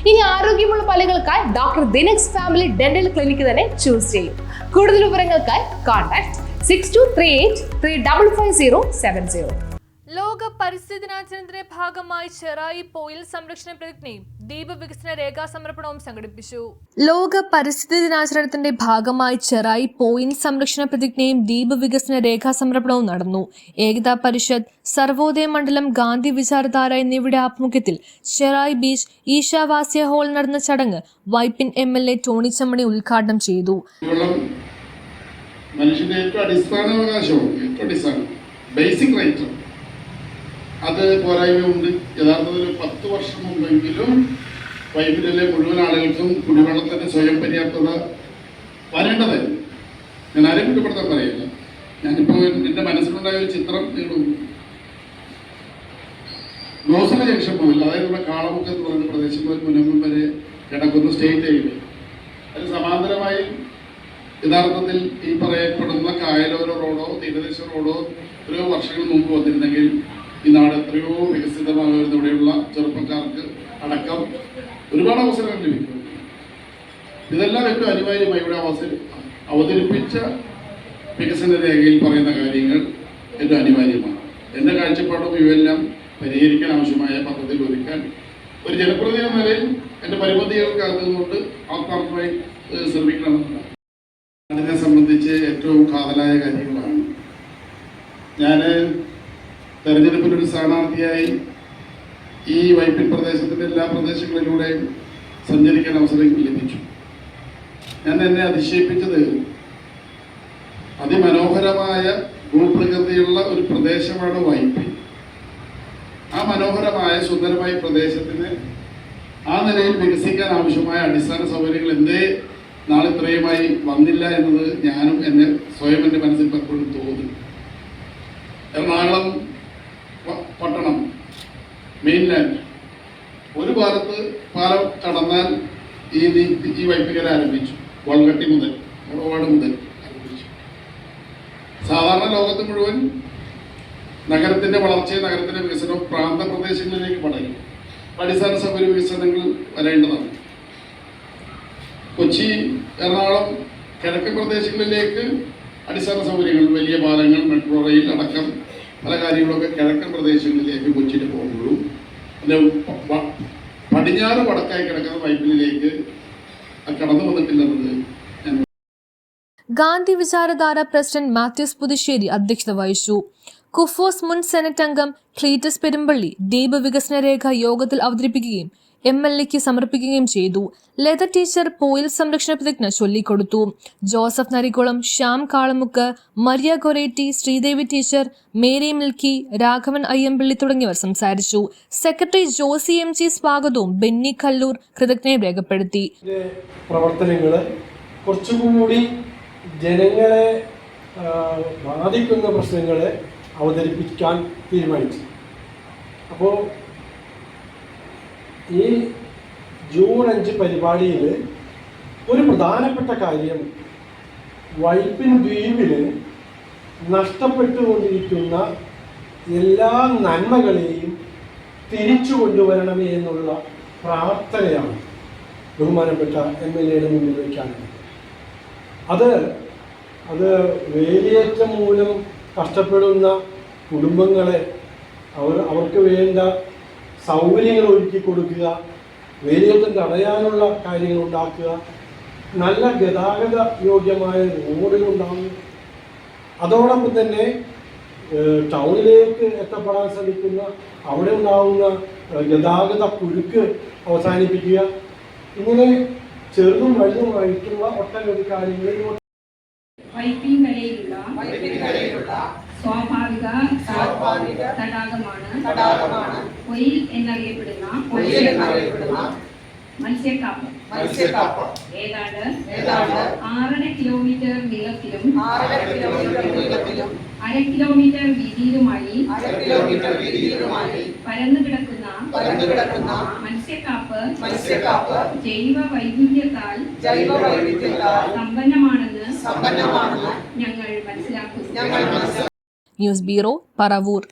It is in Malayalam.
ഇനി ആരോഗ്യമുള്ള പല്ലുകൾക്കായി ഡോക്ടർ ദിനക്സ് ഫാമിലി ഡെന്റൽ ക്ലിനിക്ക് തന്നെ ചൂസ് ചെയ്യും. കൂടുതൽ വിവരങ്ങൾക്കായി കോൺടാക്ട് 6238355070. ലോക പരിസ്ഥിതി ദിനാചരണത്തിന്റെ ഭാഗമായി ചെറായി പോയിൽ സംരക്ഷണ പ്രതിജ്ഞയും ദ്വീപ് വികസന രേഖാ സമർപ്പണവും സംഘടിപ്പിച്ചു. ലോക പരിസ്ഥിതി ദിനാചരണത്തിന്റെ ഭാഗമായി ചെറായി പോയിൽ സംരക്ഷണ പ്രതിജ്ഞയും ദ്വീപ് വികസന രേഖാ സമർപ്പണവും നടന്നു. ഏകതാ പരിഷത്ത്, സർവോദയ മണ്ഡലം, ഗാന്ധി വിചാരധാര എന്നിവയുടെ ആഭിമുഖ്യത്തിൽ ചെറായി ബീച്ച് ഈശാവാസ്യ ഹാൾ നടന്ന ചടങ്ങ് വൈപ്പിൻ MLA ടോണി ചമ്മണി ഉദ്ഘാടനം ചെയ്തു. മനുഷ്യന്റെ ഏറ്റവും അടിസ്ഥാന അവകാശവും ബേസിക് റൈറ്റ് അത് പോരായ്മയുണ്ട്. യഥാർത്ഥത്തിൽ 10 വർഷം മുമ്പെങ്കിലും വൈപ്പിലെ മുഴുവൻ ആളുകൾക്കും കുടിവെള്ളത്തിന്റെ സ്വയം പര്യാപ്തത വരേണ്ടതായിരുന്നു. ഞാൻ ആരെയും കുറ്റപ്പെടുത്താൻ പറയില്ല. ഞാനിപ്പോൾ എൻ്റെ മനസ്സിലുണ്ടായ ഒരു ചിത്രം ഗോസല ജംഗ്ഷൻ പോയില്ല, അതായത് നമ്മുടെ കാളമുക്ക് എന്ന് പറയുന്ന പ്രദേശം മുതൽ മുനമ്പം വരെ കിടക്കുന്ന സ്റ്റേറ്റ് ഹൈവേ, അതിന് സമാന്തരമായി യഥാർത്ഥത്തിൽ ഈ പറയപ്പെടുന്ന കായലോര റോഡോ തീരദേശ റോഡോ എത്രയോ വർഷങ്ങൾ മുമ്പ് വന്നിരുന്നെങ്കിൽ ഈ നാട് എത്രയോ വികസിതമാകുന്ന ഇവിടെയുള്ള ചെറുപ്പക്കാർക്ക് അടക്കം ഒരുപാട് അവസരങ്ങൾ ലഭിക്കും. ഇതെല്ലാം ഏറ്റവും അനിവാര്യമായി ഇവിടെ അവതരിപ്പിച്ച വികസന രേഖയിൽ പറയുന്ന കാര്യങ്ങൾ ഏറ്റവും അനിവാര്യമാണ്. എൻ്റെ കാഴ്ചപ്പാടും ഇവയെല്ലാം പരിഹരിക്കാൻ ആവശ്യമായ പദ്ധതികൾ ഒരുക്കാൻ ഒരു ജനപ്രതിനിധി എന്ന നിലയിൽ എൻ്റെ പരിമിതികൾക്കകത്തുകൊണ്ട് ആത്മാർത്ഥമായി ശ്രമിക്കണമെന്നാണ്. നാടിനെ സംബന്ധിച്ച് ഏറ്റവും കാതലായ കാര്യങ്ങളാണ്. ഞാൻ തെരഞ്ഞെടുപ്പിലൊരു സ്ഥാനാർത്ഥിയായി ഈ വൈപ്പിൻ പ്രദേശത്തിൻ്റെ എല്ലാ പ്രദേശങ്ങളിലൂടെയും സഞ്ചരിക്കാൻ അവസരം ലഭിച്ചു. ഞാൻ എന്നെ അതിശയിപ്പിച്ചത് അതിമനോഹരമായ ഭൂപ്രകൃതിയുള്ള ഒരു പ്രദേശമാണ് വൈപ്പിൻ. ആ മനോഹരമായ സുന്ദരമായ പ്രദേശത്തിന് ആ നിലയിൽ വികസിക്കാൻ ആവശ്യമായ അടിസ്ഥാന സൗകര്യങ്ങൾ എന്തേ നാളിത്രയുമായി വന്നില്ല എന്നത് ഞാനും സ്വയം എൻ്റെ മനസ്സിൽ പലപ്പോഴും തോന്നി. എറണാകുളം പട്ടണം മെയിൻലാൻഡ് ഒരു പാലം കടന്നാൽ ഈ വൈപ്പിക്കര ആരംഭിച്ചു. വൾഗട്ടി മുതൽ മുളവാട് മുതൽ ആരംഭിച്ചു. സാധാരണ ലോകത്ത് മുഴുവൻ നഗരത്തിന്റെ വളർച്ചയും നഗരത്തിന്റെ വികസനവും പ്രാന്തപ്രദേശങ്ങളിലേക്ക് പടരും. അടിസ്ഥാന സൗകര്യ വികസനങ്ങൾ വരേണ്ടതാണ്. കൊച്ചി, എറണാകുളം കിഴക്കൻ പ്രദേശങ്ങളിലേക്ക് അടിസ്ഥാന സൗകര്യങ്ങൾ, വലിയ പാലങ്ങൾ, മെട്രോ റെയിൽ അടക്കം പല കാര്യങ്ങളൊക്കെ കിഴക്കൻ പ്രദേശങ്ങളിലേക്ക് കൊച്ചിയിൽ പോകുമ്പോഴും പടിഞ്ഞാറ് വടക്കായി കിടക്കുന്ന വൈപ്പിനിലേക്ക് കടന്നു വന്നിട്ടില്ലെന്നത്. ഗാന്ധി വിചാരധാര പ്രസിഡന്റ് മാത്യൂസ് പുതുശ്ശേരി അധ്യക്ഷത വഹിച്ചു. കുഫോസ് മുൻ സെനറ്റ് അംഗം ക്ലീറ്റസ് പെരുമ്പള്ളി ദ്വീപ് വികസന രേഖ യോഗത്തിൽ അവതരിപ്പിക്കുകയും MLAക്ക് സമർപ്പിക്കുകയും ചെയ്തു. ലത ടീച്ചർ പോയിൽ സംരക്ഷണ പ്രതിജ്ഞ ചൊല്ലിക്കൊടുത്തു. Joseph Narikulam, Shyam Kalamukku, Maria Goretti, Sreedevi teacher, Mary Milky, Raghavan Ayyampally തുടങ്ങിയവർ സംസാരിച്ചു. സെക്രട്ടറി ജോസി MG സ്വാഗതവും ബെന്നി കല്ലൂർ കൃതജ്ഞതയും രേഖപ്പെടുത്തി. പ്രവർത്തനങ്ങൾ കുറച്ചുകൂടി ജനങ്ങളെ ബാധിക്കുന്ന പ്രശ്നങ്ങളെ അവതരിപ്പിക്കാൻ തീരുമാനിച്ചു. അപ്പോൾ ഈ ജൂൺ 5 പരിപാടിയിൽ ഒരു പ്രധാനപ്പെട്ട കാര്യം വൈപ്പിൻ ദ്വീപിൽ നഷ്ടപ്പെട്ടുകൊണ്ടിരിക്കുന്ന എല്ലാ നന്മകളെയും തിരിച്ചു കൊണ്ടുവരണമേ എന്നുള്ള പ്രാർത്ഥനയാണ് ബഹുമാനപ്പെട്ട MLAയുടെ മുന്നിൽ വയ്ക്കാനുള്ളത്. അത് വേലിയേറ്റം മൂലം കഷ്ടപ്പെടുന്ന കുടുംബങ്ങളെ അവർക്ക് വേണ്ട സൗകര്യങ്ങൾ ഒരുക്കി കൊടുക്കുക, വേലിയേറ്റം തടയാനുള്ള കാര്യങ്ങൾ ഉണ്ടാക്കുക, നല്ല ഗതാഗത യോഗ്യമായ റോഡുകൾ ഉണ്ടാകുക, അതോടൊപ്പം തന്നെ ടൗണിലേക്ക് എത്തപ്പെടാൻ ശ്രമിക്കുന്ന അവിടെ ഉണ്ടാകുന്ന ഗതാഗത കുരുക്ക് അവസാനിപ്പിക്കുക, ഇങ്ങനെ ചെറുതും വലുതുമായിട്ടുള്ള ഒട്ടനവധി കാര്യങ്ങളിൽ വൈപ്പിൻ കരയിലുള്ള സ്വാഭാവിക തടാകമാണ് പൊയിൽ എന്നറിയപ്പെടുന്ന മത്സ്യക്കാപ്പ്. ഏതാണ്ട് 6.5 കിലോമീറ്റർ നീളത്തിലും 1/2 കിലോമീറ്റർ വീതിയിലുമായി പരന്നു കിടക്കുന്ന മത്സ്യക്കാപ്പ് ജൈവ വൈവിധ്യത്താൽ സമ്പന്നമാണെന്ന് ഞങ്ങൾ മനസ്സിലാക്കുന്നു. News bureau, Paravur.